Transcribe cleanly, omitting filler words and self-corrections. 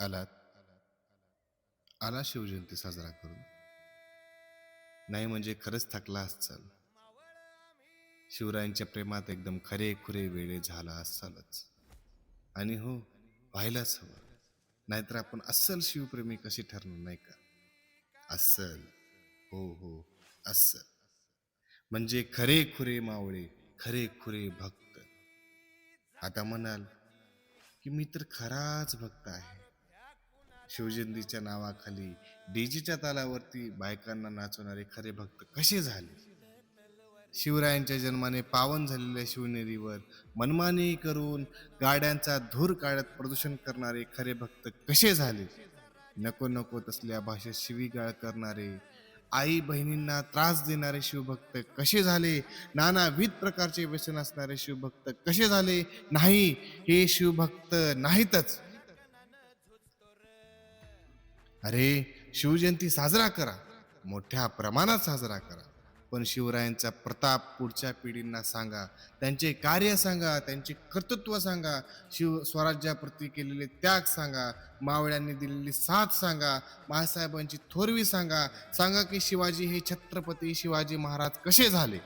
आलात आला शिवजयंती साजरा करून. नाही म्हणजे खरंच थकला असाल. शिवरायांच्या प्रेमात एकदम खरे खुरे वेळे झाला असालच. आणि हो, व्हायलाच हवं. नाहीतर आपण अस्सल शिवप्रेमी कसे ठरणार नाही का? अस्सल. हो हो, अस्सल. म्हणजे खरे खुरे मावळे, खरे खुरे भक्त. आता म्हणाल की मी तर खराच भक्त आहे. शिवजयंतीच्या नावाखाली डीजेच्या तालावरती बायकांना नाचवणारे खरे भक्त कसे झाले? शिवरायांच्या जन्माने पावन झालेल्या शिवनेरीवर मनमानी करून गाड्यांचा धूर काढत प्रदूषण करणारे खरे भक्त कसे झाले? नको नको तसल्या भाषेत शिवीगाळ करणारे, आई बहिणींना त्रास देणारे शिवभक्त कसे झाले? नानाविध प्रकारचे व्यसन असणारे शिवभक्त कसे झाले? नाही, हे शिवभक्त नाहीतच. अरे, शिवजयंती साजरा करा, मोठ्या प्रमाणात साजरा करा, पण शिवरायांचा प्रताप पुढच्या पिढींना सांगा, त्यांचे कार्य सांगा, त्यांचे कर्तृत्व सांगा, शिव स्वराज्याप्रती केलेले त्याग सांगा, मावळ्यांनी दिलेली साथ सांगा, मासाहेबांची थोरवी सांगा, सांगा की शिवाजी हे छत्रपती शिवाजी महाराज कसे झाले.